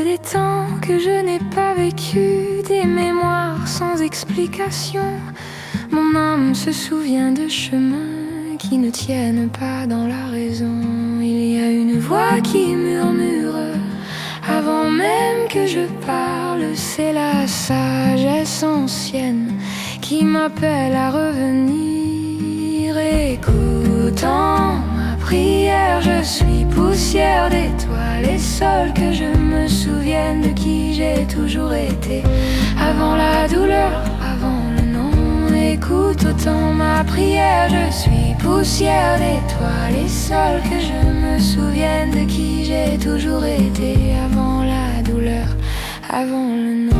des temps que je n'ai pas vécu, des mémoires sans explication. Mon âme se souvient de chemins qui ne tiennent pas dans la raison. Il y a une voix qui murmure avant même que je parle. C'est la sagesse ancienne qui m'appelle à revenir. Écoutant ma prière, je suis poussière d'étoiles et sol. Que je me souvienne de qui j'ai toujours été, avant la douleur, avant le nom. Écoute autant ma prière, je suis poussière d'étoiles et sol. Que je me souvienne de qui j'ai toujours été, avant la douleur, avant le nom.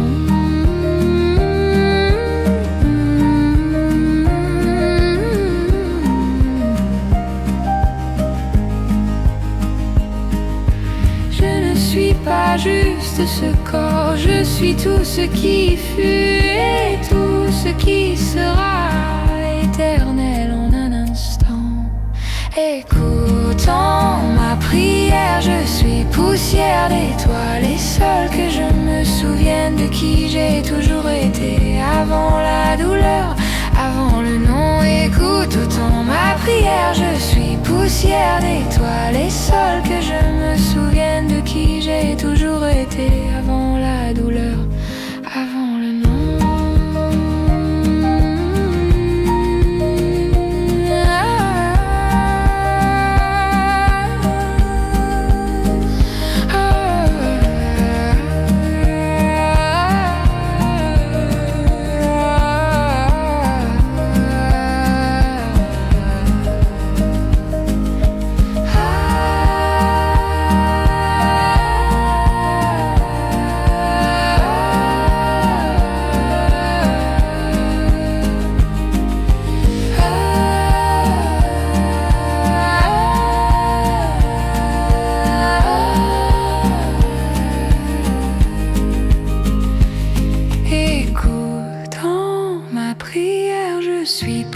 Je ne suis pas juste ce corps, je suis tout ce qui fut et tout ce qui sera éternel en un instant. Écoutant ma prière, je suis poussière d'étoiles et sol. Que je me souvienne de qui j'ai toujours été, avant la douleur, avant le nom. Écoute autant ma prière, je suis poussière d'étoiles et sol. Que je me souvienne de qui j'ai toujours été, avant la douleur, avant le nom.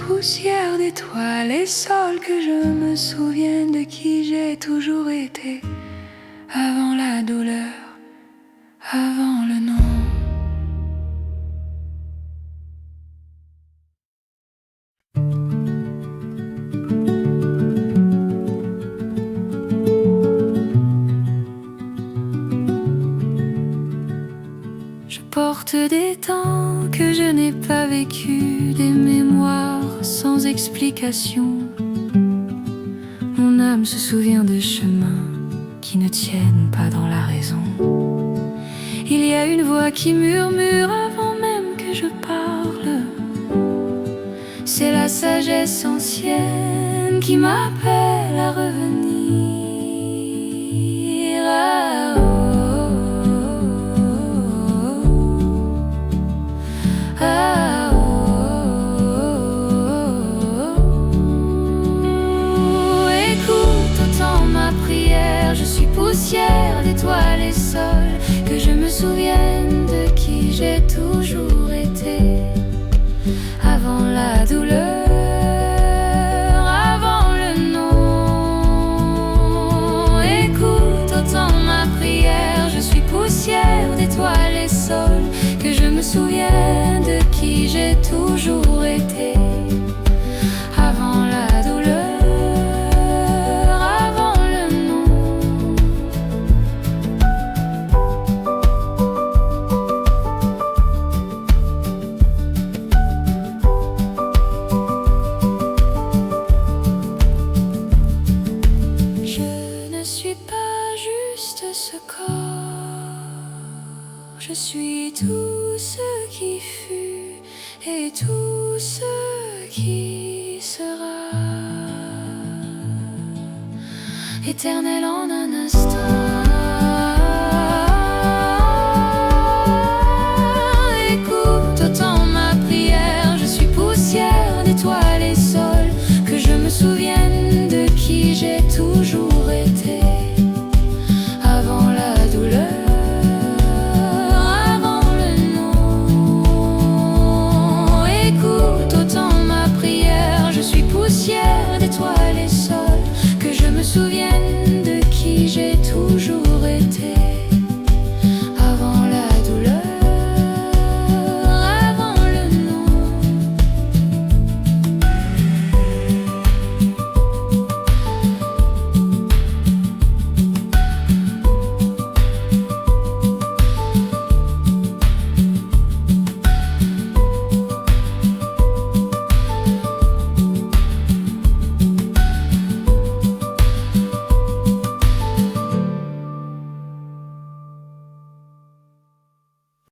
Poussière d'étoiles et sol. Que je me souvienne de qui j'ai toujours été, avant la douleur, avant le nom. Je porte des temps que je n'ai pas vécu, des mémoires sans explication. Mon âme se souvient de chemins qui ne tiennent pas dans la raison. Il y a une voix qui murmure avant même que je parle. C'est la sagesse ancienne qui m'appelle à revenir. Poussière d'étoiles et sol. Que je me souvienne de qui j'ai toujours été, avant la douleur, avant le nom. Écoute autant ma prière, je suis poussière d'étoiles et sol. Que je me souvienne de qui j'ai toujours été, avant la douleur. Je suis tout ce qui fut et tout ce qui sera éternel en un instant. Écoute autant ma prière, je suis poussière d'étoiles et sol. Que je me souvienne de qui j'ai toujours été, avant la douleur. Écoute